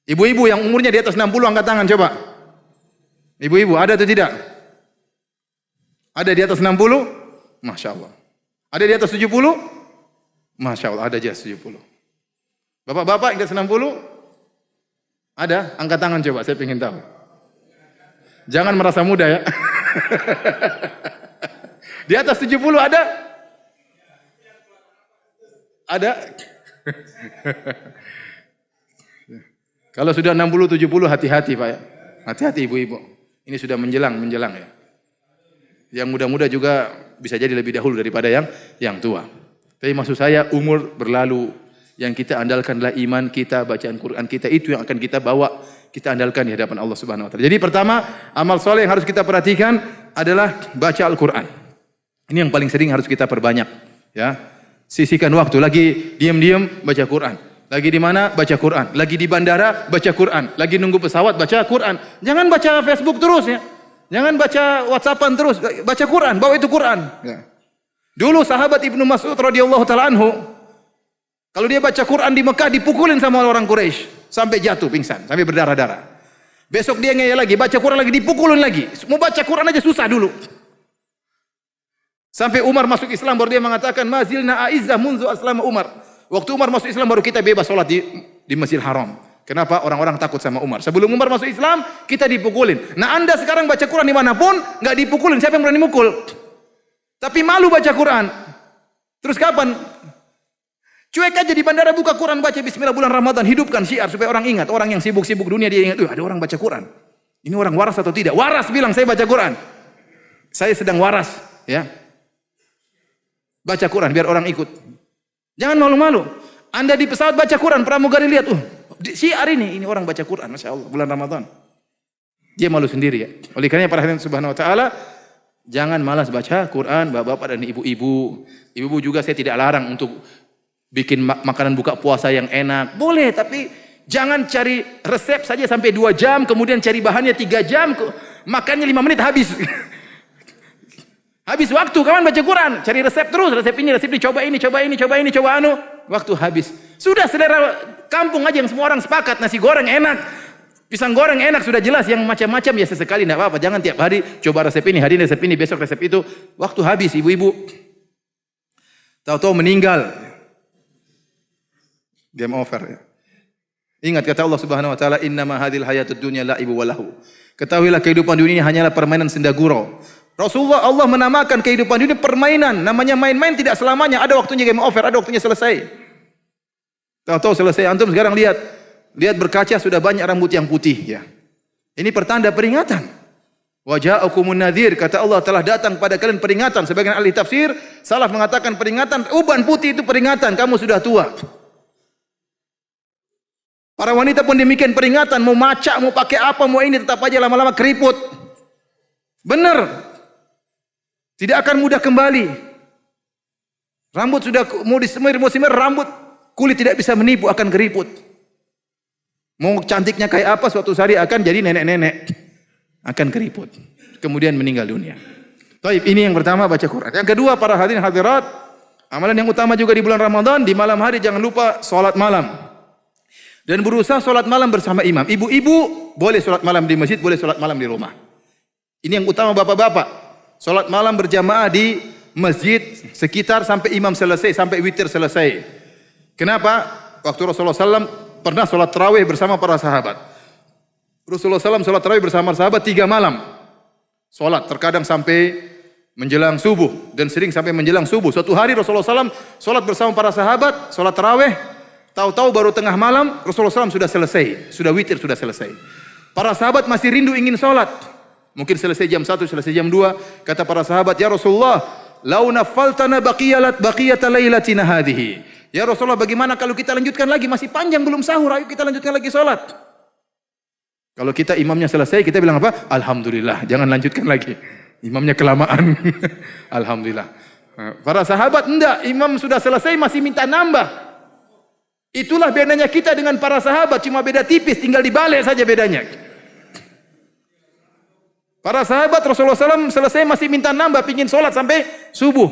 Ibu-ibu yang umurnya di atas 60 angkat tangan coba. Ibu-ibu, ada atau tidak? Ada di atas 60? Masya Allah. Ada di atas 70? Masya Allah, ada di atas 70. Bapak-bapak yang di atas 60? Ada? Angkat tangan coba, saya ingin tahu. Jangan merasa muda ya. Di atas 70 ada? Ada? Kalau sudah 60, 70 hati-hati Pak ya. Hati-hati ibu-ibu. Ini sudah menjelang ya. Yang muda-muda juga bisa jadi lebih dahulu daripada yang tua. Tapi maksud saya umur berlalu. Yang kita andalkan adalah iman kita, bacaan Quran kita. Itu yang akan kita bawa, kita andalkan di hadapan Allah Subhanahu Wa Taala. Jadi pertama, amal soleh yang harus kita perhatikan adalah baca Al-Quran. Ini yang paling sering harus kita perbanyak. Ya, sisihkan waktu. Lagi diam-diam baca Quran. Lagi di mana baca Quran. Lagi di bandara baca Quran. Lagi nunggu pesawat baca Quran. Jangan baca Facebook terus ya. Jangan baca WhatsAppan terus. Baca Quran. Bawa itu Quran. Ya. Dulu sahabat Ibnu Mas'ud radhiyallahu taala anhu, kalau dia baca Quran di Mekah dipukulin sama orang Quraisy sampai jatuh pingsan, sampai berdarah-darah. Besok dia ngeyel lagi, baca Quran lagi dipukulin lagi. Mau baca Quran aja susah dulu. Sampai Umar masuk Islam baru dia mengatakan mazilna a'izzah munzu aslama Umar. Waktu Umar masuk Islam baru kita bebas sholat di Masjidil Haram. Kenapa? Orang-orang takut sama Umar. Sebelum Umar masuk Islam, kita dipukulin. Nah Anda sekarang baca Quran dimanapun, nggak dipukulin. Siapa yang berani mukul? Tapi malu baca Quran. Terus kapan? Cuek aja di bandara buka Quran, baca Bismillah bulan Ramadan. Hidupkan syiar supaya orang ingat. Orang yang sibuk-sibuk dunia dia ingat, ada orang baca Quran. Ini orang waras atau tidak? Waras bilang saya baca Quran. Saya sedang waras. Ya. Baca Quran biar orang ikut. Jangan malu-malu. Anda di pesawat baca Quran, pramugari lihat, syiar ini orang baca Quran, Masya Allah, bulan Ramadan. Dia malu sendiri ya. Oleh karena para hadirin subhanahu wa ta'ala, jangan malas baca Quran, bapak-bapak dan ibu-ibu. Ibu-ibu juga saya tidak larang untuk bikin makanan buka puasa yang enak. Boleh, tapi jangan cari resep saja sampai 2 jam, kemudian cari bahannya 3 jam, makannya 5 menit habis. Habis waktu, kawan baca Quran, cari resep terus, resep ini, coba ini, coba anu, waktu habis. Sudah selera kampung aja yang semua orang sepakat, nasi goreng enak, pisang goreng enak, sudah jelas, yang macam-macam ya sesekali enggak apa-apa, jangan tiap hari coba resep ini, hari ini resep ini, besok resep itu, waktu habis ibu-ibu. Tahu-tahu meninggal. Game over ya. Ingat kata Allah Subhanahu wa taala, "Innama hadhil hayatud dunya la'ibu wa lahu." Ketahuilah kehidupan dunia ini hanyalah permainan senda gurau. Rasulullah Allah menamakan kehidupan dunia permainan. Namanya main-main tidak selamanya. Ada waktunya game over, ada waktunya selesai. Tahu-tahu selesai. Antum sekarang lihat berkaca sudah banyak rambut yang putih. Ya. Ini pertanda peringatan. Wa ja'akumun nadhir, kata Allah telah datang pada kalian peringatan. Sebagian ahli tafsir salaf mengatakan peringatan. Uban putih itu peringatan. Kamu sudah tua. Para wanita pun demikian peringatan. Mau macak, mau pakai apa, mau ini tetap aja lama-lama keriput. Benar. Tidak akan mudah kembali. Rambut sudah mau disemir, rambut kulit tidak bisa menipu, akan keriput. Mau cantiknya kayak apa, suatu hari akan jadi nenek-nenek, akan keriput. Kemudian meninggal dunia. Baik, ini yang pertama baca Quran. Yang kedua para hadirin hadirat, amalan yang utama juga di bulan Ramadan, di malam hari jangan lupa sholat malam. Dan berusaha sholat malam bersama imam. Ibu-ibu boleh sholat malam di masjid, boleh sholat malam di rumah. Ini yang utama bapak-bapak. Sholat malam berjamaah di masjid sekitar sampai imam selesai, sampai witir selesai. Kenapa? Waktu Rasulullah SAW pernah sholat tarawih bersama para sahabat. Rasulullah SAW sholat tarawih bersama sahabat 3 malam. Sholat terkadang sampai menjelang subuh dan sering sampai menjelang subuh. Suatu hari Rasulullah SAW sholat bersama para sahabat, sholat tarawih. Tahu-tahu baru tengah malam Rasulullah SAW sudah selesai, sudah witir, sudah selesai. Para sahabat masih rindu ingin sholat. Mungkin selesai jam 1, selesai jam 2. Kata para sahabat, "Ya Rasulullah, lau nafaltana baqiyata lailatina hadhihi." Ya Rasulullah, bagaimana kalau kita lanjutkan lagi? Masih panjang belum sahur, ayo kita lanjutkan lagi salat. Kalau kita imamnya selesai, kita bilang apa? Alhamdulillah, jangan lanjutkan lagi. Imamnya kelamaan. Alhamdulillah. Para sahabat enggak, imam sudah selesai masih minta nambah. Itulah bedanya kita dengan para sahabat, cuma beda tipis, tinggal dibalik saja bedanya. Para sahabat Rasulullah SAW selesai masih minta nambah, pingin sholat sampai subuh.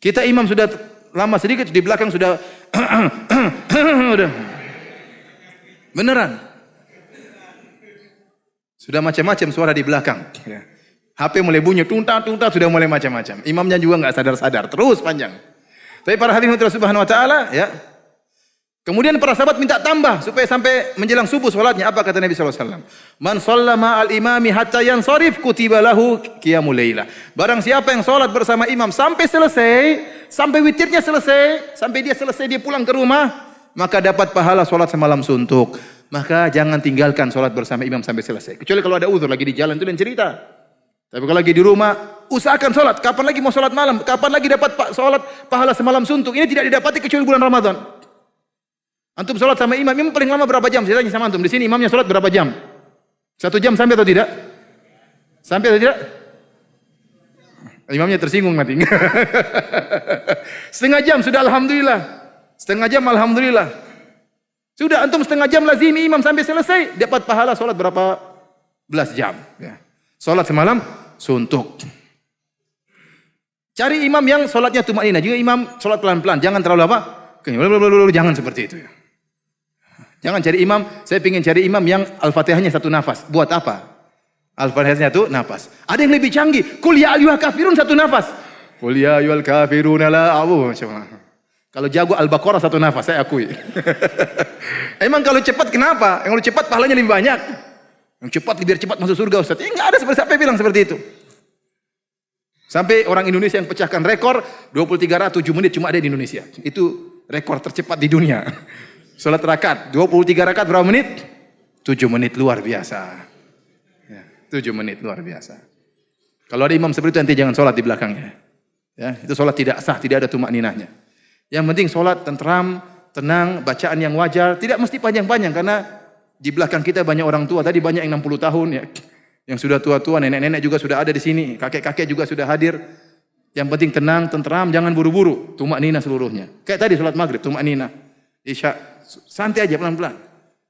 Kita imam sudah lama sedikit, di belakang sudah udah. Beneran. Sudah macam-macam suara di belakang. Ya. HP mulai bunyi, tunta-tunta sudah mulai macam-macam. Imamnya juga nggak sadar-sadar, terus panjang. Tapi para hadirin Allah Subhanahu Wa Taala, ya. Kemudian para sahabat minta tambah supaya sampai menjelang subuh salatnya. Apa kata Nabi SAW? Man shallama al-imami hatta yansarif kutiba lahu qiyamul lailah. Barang siapa yang salat bersama imam sampai selesai, sampai witirnya selesai, sampai dia selesai dia pulang ke rumah, maka dapat pahala salat semalam suntuk. Maka jangan tinggalkan salat bersama imam sampai selesai. Kecuali kalau ada uzur lagi di jalan itu lain cerita. Tapi kalau lagi di rumah, usahakan salat. Kapan lagi mau salat malam? Kapan lagi dapat salat pahala semalam suntuk? Ini tidak didapati kecuali bulan Ramadan. Antum salat sama imam, imam paling lama berapa jam? Saya tanya sama antum, di sini imamnya salat berapa jam? 1 jam sampai atau tidak? Sampai atau tidak? Imamnya tersinggung nanti. Setengah jam sudah alhamdulillah. Setengah jam alhamdulillah. Sudah antum setengah jam lazimi imam sampai selesai, dapat pahala salat berapa belas jam. Ya. Salat semalam suntuk. Cari imam yang salatnya tumakninah. Juga imam salat pelan-pelan, jangan terlalu apa? Jangan seperti itu ya. Jangan cari imam, saya ingin cari imam yang Al-Fatihahnya 1 nafas. Buat apa? Al-Fatihahnya 1 nafas. Ada yang lebih canggih. Qul ya ayyuhal kafirun 1 nafas. Qul ya ayyuhal kafirun la a'budu. Kalau jago Al-Baqarah 1 nafas, saya akui. Emang kalau cepat kenapa? Yang kalau cepat pahalanya lebih banyak. Yang cepat biar cepat masuk surga Ustaz. Enggak ada seperti siapa yang bilang seperti itu. Sampai orang Indonesia yang pecahkan rekor 23 rakaat 7 menit cuma ada di Indonesia. Itu rekor tercepat di dunia. Salat rakaat 23 rakaat berapa menit? 7 menit, luar biasa. Ya, 7 menit luar biasa. Kalau ada imam seperti itu nanti jangan salat di belakangnya. Ya, itu salat tidak sah, tidak ada tumak ninahnya. Yang penting salat tentram, tenang, bacaan yang wajar, tidak mesti panjang-panjang karena di belakang kita banyak orang tua. Tadi banyak yang 60 tahun ya. Yang sudah tua-tua, nenek-nenek juga sudah ada di sini, kakek-kakek juga sudah hadir. Yang penting tenang, tentram, jangan buru-buru, tumak ninah seluruhnya. Kayak tadi salat maghrib, tumak ninah. Isya, santai aja pelan-pelan.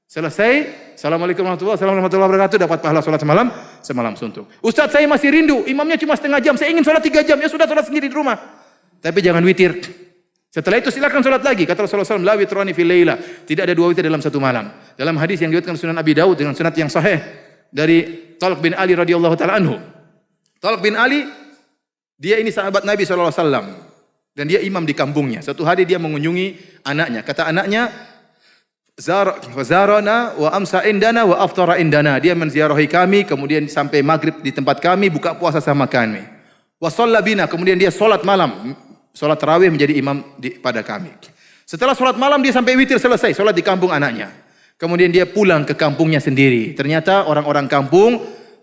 Selesai, assalamualaikum warahmatullahi wabarakatuh, dapat pahala salat semalam suntuk. Ustaz saya masih rindu, imamnya cuma setengah jam, saya ingin salat 3 jam, ya sudah salat sendiri di rumah. Tapi jangan witir. Setelah itu silakan salat lagi. Kata Rasulullah SAW, la witrani fil laila. Tidak ada 2 witir dalam 1 malam. Dalam hadis yang diriwayatkan Sunan Abi Daud dengan sunad yang sahih dari Talq bin Ali radhiyallahu taala anhu. Talq bin Ali, dia ini sahabat Nabi SAW. Dan dia imam di kampungnya. Suatu hari dia mengunjungi anaknya. Kata anaknya, zarana wa amsa indana wa aftara indana. Dia menziarahi kami, kemudian sampai maghrib di tempat kami, buka puasa sama kami. Wa shalla bina, kemudian dia salat malam. Salat tarawih menjadi imam pada kami. Setelah salat malam dia sampai witir selesai, salat di kampung anaknya. Kemudian dia pulang ke kampungnya sendiri. Ternyata orang-orang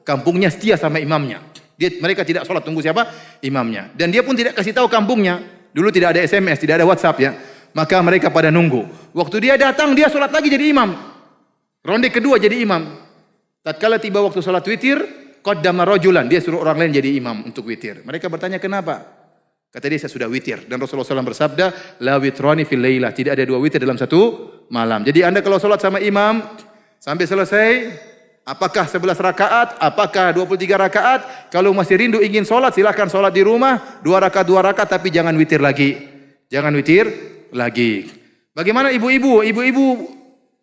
kampungnya setia sama imamnya. Mereka tidak salat, tunggu siapa? Imamnya. Dan dia pun tidak kasih tahu kampungnya. Dulu tidak ada SMS, tidak ada WhatsApp ya. Maka mereka pada nunggu. Waktu dia datang, dia salat lagi jadi imam. Ronde kedua jadi imam. Tatkala tiba waktu salat witir, qaddama rajulan, dia suruh orang lain jadi imam untuk witir. Mereka bertanya kenapa? Kata dia, saya sudah witir. Dan Rasulullah SAW bersabda, la witrani fil lailah. Tidak ada 2 witir dalam 1 malam. Jadi anda kalau salat sama imam, sampai selesai, apakah 11 rakaat, apakah 23 rakaat, kalau masih rindu ingin salat, silakan salat di rumah, 2 rakaat, tapi jangan witir lagi. Jangan witir lagi. Bagaimana ibu-ibu? Ibu-ibu,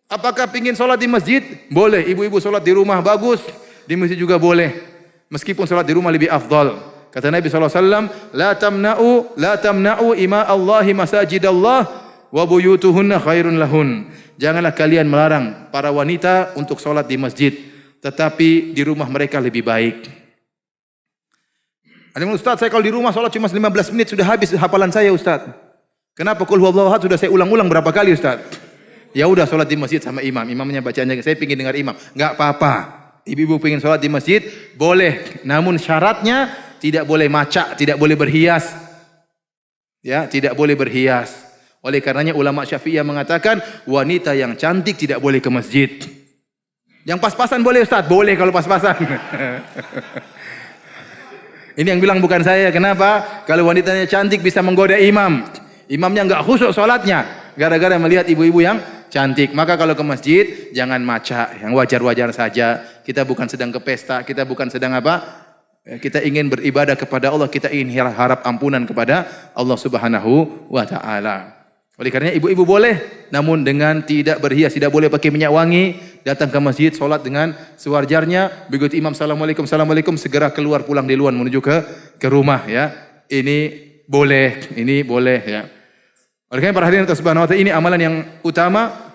apakah ingin salat di masjid? Boleh. Ibu-ibu salat di rumah, bagus. Di masjid juga boleh. Meskipun salat di rumah lebih afdal. Kata Nabi SAW, la tamna'u ima Allahi masajidallah wa buyutuhunna khairun lahun. Janganlah kalian melarang para wanita untuk salat di masjid, tetapi di rumah mereka lebih baik. Ada yang Ustaz, saya kalau di rumah salat cuma 15 menit sudah habis hafalan saya Ustaz. Kenapa qul huwallahu ahad sudah saya ulang-ulang berapa kali Ustaz? Ya udah salat di masjid sama imam, imamnya bacanya saya pengin dengar imam. Enggak apa-apa. Ibu-ibu pengen salat di masjid boleh, namun syaratnya tidak boleh macak, tidak boleh berhias. Ya, tidak boleh berhias. Oleh karenanya ulama Syafi'iyah mengatakan wanita yang cantik tidak boleh ke masjid. Yang pas-pasan boleh Ustaz? Boleh kalau pas-pasan. Ini yang bilang bukan saya. Kenapa? Kalau wanitanya cantik bisa menggoda imam. Imamnya enggak khusyuk salatnya gara-gara melihat ibu-ibu yang cantik. Maka kalau ke masjid jangan macak, yang wajar-wajar saja. Kita bukan sedang ke pesta, kita bukan sedang apa? Kita ingin beribadah kepada Allah, kita ingin harap ampunan kepada Allah Subhanahu wa taala. Oleh karenanya ibu-ibu boleh, namun dengan tidak berhias, tidak boleh pakai minyak wangi, datang ke masjid, sholat dengan sewajarnya. Begitu imam assalamualaikum, assalamualaikum, segera keluar pulang duluan menuju ke rumah ya. Ini boleh ya. Oleh karena para hadirin subhanahu wa ta'ala, ini amalan yang utama.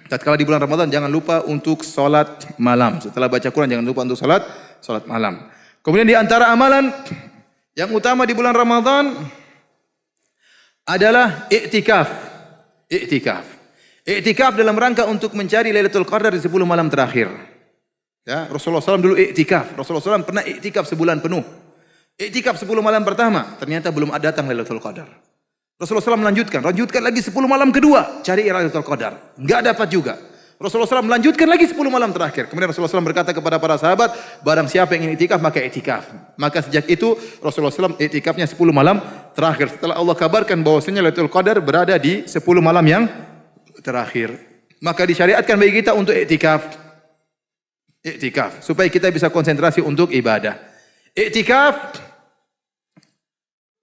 Tatkala di bulan Ramadan jangan lupa untuk sholat malam. Setelah baca Quran jangan lupa untuk sholat malam. Kemudian di antara amalan yang utama di bulan Ramadan adalah i'tikaf. I'tikaf dalam rangka untuk mencari Lailatul Qadar di 10 malam terakhir. Ya, Rasulullah SAW dulu i'tikaf. Rasulullah SAW pernah i'tikaf sebulan penuh. I'tikaf 10 malam pertama, ternyata belum datang Lailatul Qadar. Rasulullah SAW lanjutkan lagi 10 malam kedua, cari Lailatul Qadar. Enggak dapat juga. Rasulullah SAW melanjutkan lagi 10 malam terakhir. Kemudian Rasulullah SAW berkata kepada para sahabat, barang siapa yang ingin i'tikaf maka i'tikaf. Maka sejak itu Rasulullah SAW i'tikafnya 10 malam terakhir. Setelah Allah kabarkan bahwasanya Lailatul Qadar berada di 10 malam yang terakhir. Maka disyariatkan bagi kita untuk i'tikaf supaya kita bisa konsentrasi untuk ibadah. I'tikaf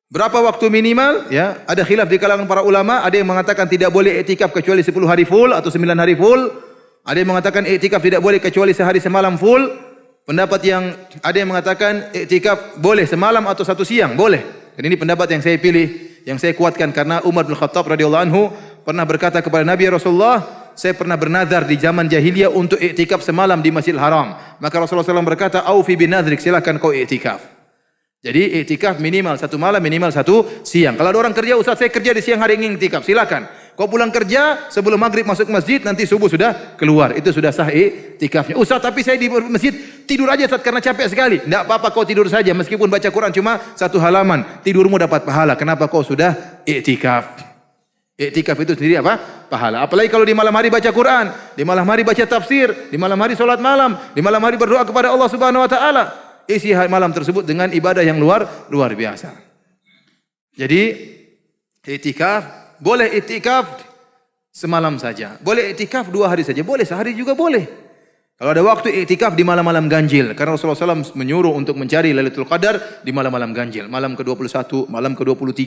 berapa waktu minimal? Ya, ada khilaf di kalangan para ulama. Ada yang mengatakan tidak boleh i'tikaf kecuali 10 hari full atau 9 hari full. Ada yang mengatakan i'tikaf tidak boleh kecuali sehari semalam full. Pendapat yang ada yang mengatakan i'tikaf boleh semalam atau satu siang, boleh. Dan ini pendapat yang saya pilih, yang saya kuatkan karena Umar bin Khattab radhiyallahu anhu pernah berkata kepada Nabi Rasulullah, saya pernah bernazar di zaman jahiliyah untuk i'tikaf semalam di Masjidil Haram. Maka Rasulullah SAW berkata, "Aufi bin nadrik, silakan kau i'tikaf." Jadi i'tikaf minimal 1 malam, minimal 1 siang. Kalau ada orang kerja, Ustaz saya kerja di siang hari ingin i'tikaf, silakan. Kau pulang kerja sebelum maghrib masuk masjid, nanti subuh sudah keluar. Itu sudah sah i'tikafnya. Ustaz tapi saya di masjid tidur aja Ustaz karena capek sekali. Tidak apa-apa kau tidur saja meskipun baca Quran cuma 1 halaman. Tidurmu dapat pahala. Kenapa kau sudah i'tikaf? I'tikaf itu sendiri apa? Pahala. Apalagi kalau di malam hari baca Quran, di malam hari baca tafsir, di malam hari salat malam, di malam hari berdoa kepada Allah Subhanahu wa taala. Isi malam tersebut dengan ibadah yang luar biasa. Jadi i'tikaf, boleh i'tikaf semalam saja. Boleh i'tikaf 2 hari saja. Boleh sehari juga boleh. Kalau ada waktu i'tikaf di malam-malam ganjil. Karena Rasulullah SAW menyuruh untuk mencari Lailatul Qadar di malam-malam ganjil. Malam ke-21, malam ke-23.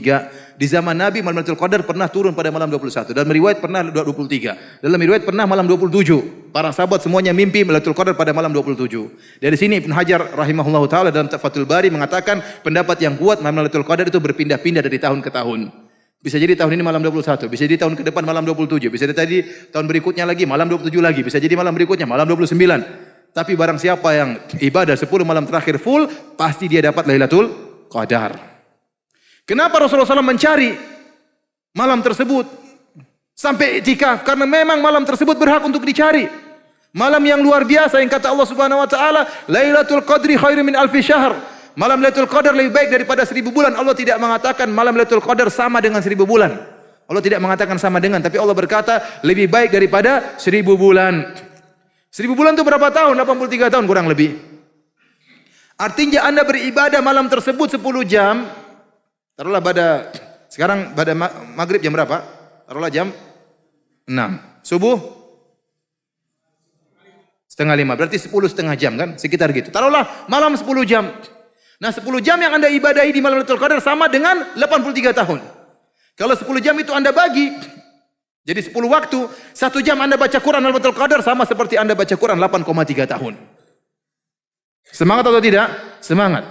Di zaman Nabi malam Lailatul Qadar pernah turun pada malam 21. Dalam riwayat pernah 23. Dalam riwayat pernah malam 27. Para sahabat semuanya mimpi Lailatul Qadar pada malam 27. Dari sini Ibnu Hajar rahimahullahu taala dalam Fathul Bari mengatakan pendapat yang kuat malam Lailatul Qadar itu berpindah-pindah dari tahun ke tahun. Bisa jadi tahun ini malam 21, bisa jadi tahun ke depan malam 27, bisa jadi tahun berikutnya lagi malam 27 lagi, bisa jadi malam berikutnya malam 29. Tapi barang siapa yang ibadah 10 malam terakhir full, pasti dia dapat Lailatul Qadar. Kenapa Rasulullah SAW mencari malam tersebut sampai i'tikaf? Karena memang malam tersebut berhak untuk dicari. Malam yang luar biasa yang kata Allah Subhanahu wa taala, Lailatul Qadri khairum min alfi syahr. Malam Lailatul Qadar lebih baik daripada 1000 bulan. Allah tidak mengatakan malam Lailatul Qadar sama dengan 1000 bulan. Allah tidak mengatakan sama dengan, tapi Allah berkata lebih baik daripada 1000 bulan. 1000 bulan itu berapa tahun? 83 tahun kurang lebih. Artinya Anda beribadah malam tersebut 10 jam. Taruhlah sekarang pada maghrib jam berapa? Taruhlah jam 6. Subuh setengah 5. Berarti 10,5 jam kan? Sekitar gitu. Taruhlah malam 10 jam. Nah 10 jam yang Anda ibadahi di malam Lailatul Qadar sama dengan 83 tahun. Kalau 10 jam itu Anda bagi, jadi 10 waktu, 1 jam Anda baca Quran Lailatul Qadar sama seperti Anda baca Quran 8,3 tahun. Semangat atau tidak? Semangat.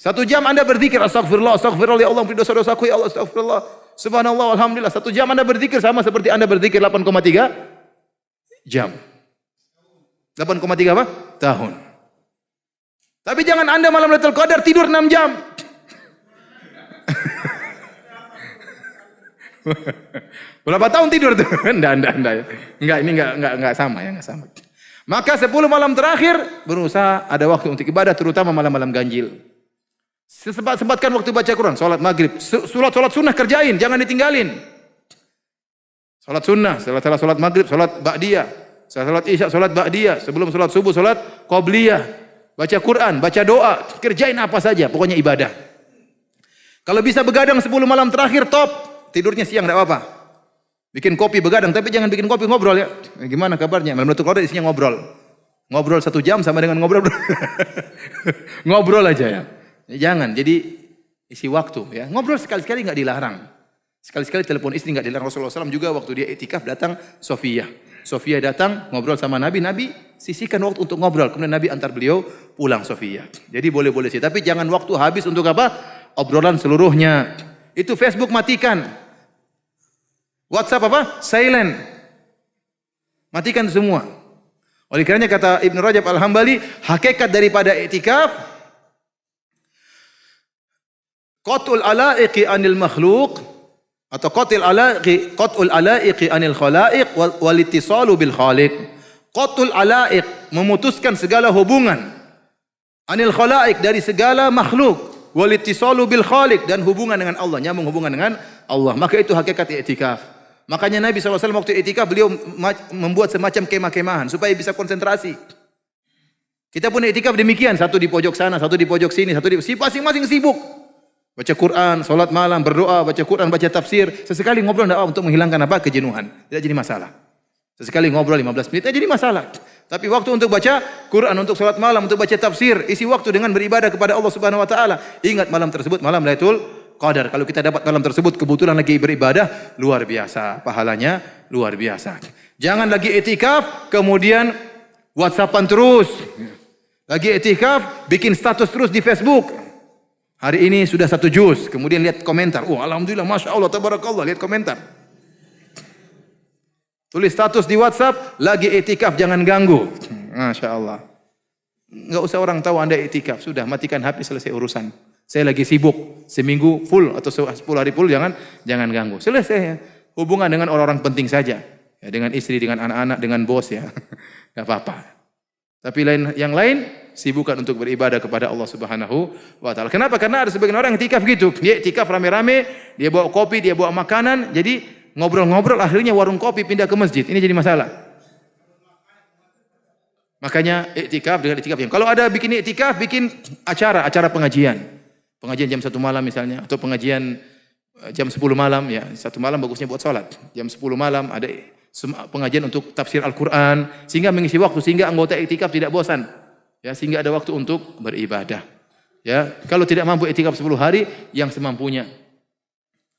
1 jam Anda berzikir, astagfirullah, astagfirullah, ya Allah, ampuni dosa-dosaku, ya Allah, astagfirullah, subhanallah, alhamdulillah. 1 jam Anda berzikir sama seperti Anda berzikir 8,3 jam. 8,3 apa? Tahun. Tapi jangan Anda malam Lailatul Qadar tidur 6 jam. Berapa tahun tidur tuh? Enggak. Enggak, ini enggak sama ya, enggak sama. Maka 10 malam terakhir berusaha ada waktu untuk ibadah, terutama malam-malam ganjil. Sempatkan waktu baca Quran, salat maghrib, salat sunnah kerjain, jangan ditinggalin. Salat sunnah, setelah salat maghrib, salat ba'diyah, setelah salat isya, salat ba'diyah, sebelum salat subuh, salat qabliyah. Baca Quran, baca doa, kerjain apa saja, pokoknya ibadah. Kalau bisa begadang 10 malam terakhir top, tidurnya siang enggak apa-apa. Bikin kopi begadang, tapi jangan bikin kopi ngobrol ya. Gimana kabarnya? Malam Lailatul Qadar isinya ngobrol. Ngobrol 1 jam sama dengan ngobrol. Ngobrol aja ya. Jangan, jadi isi waktu ya. Ngobrol sekali-sekali enggak dilarang. Sekali-sekali telepon istri enggak dilarang. Rasulullah SAW juga waktu dia iktikaf datang Sofia. Sofia datang ngobrol sama Nabi. Nabi sisihkan waktu untuk ngobrol. Kemudian Nabi antar beliau pulang Sofia. Jadi boleh-boleh sih. Tapi jangan waktu habis untuk apa? Obrolan seluruhnya. Itu Facebook matikan. WhatsApp apa? Silent. Matikan semua. Oleh karenanya kata Ibnu Rajab Al-Hambali, hakikat daripada iktikaf qatul alaiqi anil makhluk atau qatul alaiqi anil khalaiq wal ittisalu bil khaliq. Qatul alaiq memutuskan segala hubungan, anil khalaiq dari segala makhluk, wal ittisalu bil khaliq dan hubungan dengan Allah, nyambung hubungan dengan Allah. Maka itu hakikat iktikaf. Makanya Nabi SAW waktu iktikaf beliau membuat semacam kemah-kemahan supaya bisa konsentrasi. Kita pun iktikaf demikian, satu di pojok sana, satu di pojok sini, satu di masing-masing sibuk. Baca Quran, salat malam, berdoa, baca Quran, baca tafsir. Sesekali ngobrol dakwah untuk menghilangkan apa? Kejenuhan. Tidak jadi masalah. Sesekali ngobrol 15 menit, tidak jadi masalah. Tapi waktu untuk baca Quran, untuk salat malam, untuk baca tafsir, isi waktu dengan beribadah kepada Allah Subhanahu wa taala. Ingat malam tersebut malam Lailatul Qadar. Kalau kita dapat malam tersebut kebetulan lagi beribadah, luar biasa. Pahalanya luar biasa. Jangan lagi iktikaf kemudian WhatsAppan terus. Lagi iktikaf bikin status terus di Facebook. Hari ini sudah 1 juz, kemudian lihat komentar. Oh, alhamdulillah, masya Allah, tabarakallah, lihat komentar. Tulis status di WhatsApp, lagi iktikaf, jangan ganggu. Masya Allah. Enggak usah orang tahu Anda iktikaf, sudah matikan HP, selesai urusan. Saya lagi sibuk, seminggu full atau 10 hari full, jangan ganggu. Selesai ya. Hubungan dengan orang-orang penting saja. Ya, dengan istri, dengan anak-anak, dengan bos ya. Enggak apa-apa. Tapi yang lain sibukkan untuk beribadah kepada Allah Subhanahu wa taala. Kenapa? Karena ada sebagian orang yang iktikaf gitu. Dia iktikaf rame-rame, dia bawa kopi, dia bawa makanan, jadi ngobrol-ngobrol akhirnya warung kopi pindah ke masjid. Ini jadi masalah. Makanya iktikaf dengan iktikaf yang kalau ada bikin iktikaf, bikin acara pengajian. Pengajian jam 1 malam misalnya, atau pengajian jam 10 malam ya. 1 malam bagusnya buat sholat. Jam 10 malam ada pengajian untuk tafsir Al-Quran, sehingga mengisi waktu, sehingga anggota iktikaf tidak bosan. Ya, sehingga ada waktu untuk beribadah. Ya, kalau tidak mampu iktikaf 10 hari, yang semampunya.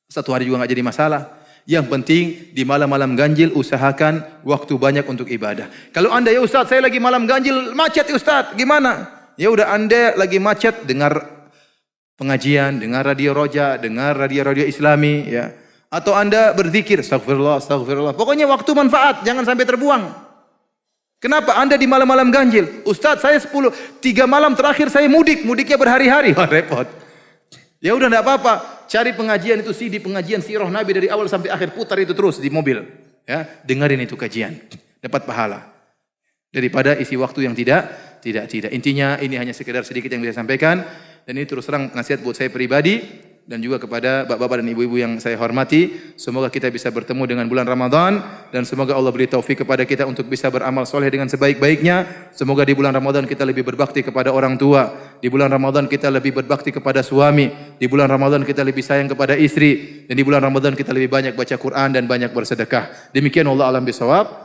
1 hari juga enggak jadi masalah. Yang penting di malam-malam ganjil usahakan waktu banyak untuk ibadah. Kalau Anda ya Ustaz, saya lagi malam ganjil macet ya Ustaz, gimana? Ya udah Anda lagi macet, dengar pengajian, dengar radio Roja, dengar radio Islami ya. Atau Anda berzikir, astagfirullah, astagfirullah. Pokoknya waktu manfaat, jangan sampai terbuang. Kenapa Anda di malam-malam ganjil? Ustaz, saya 3 malam terakhir saya mudiknya berhari-hari. Wah, repot. Ya udah enggak apa-apa. Cari pengajian itu CD pengajian sirah Nabi dari awal sampai akhir, putar itu terus di mobil. Ya, dengerin itu kajian. Dapat pahala. Daripada isi waktu yang tidak. Intinya ini hanya sekedar sedikit yang bisa sampaikan. Dan ini terus terang nasihat buat saya pribadi dan juga kepada bapak-bapak dan ibu-ibu yang saya hormati. Semoga kita bisa bertemu dengan bulan Ramadan dan semoga Allah beri taufik kepada kita untuk bisa beramal soleh dengan sebaik-baiknya. Semoga di bulan Ramadan kita lebih berbakti kepada orang tua. Di bulan Ramadan kita lebih berbakti kepada suami. Di bulan Ramadan kita lebih sayang kepada istri. Dan di bulan Ramadan kita lebih banyak baca Quran dan banyak bersedekah. Demikian Allah alam bisawab.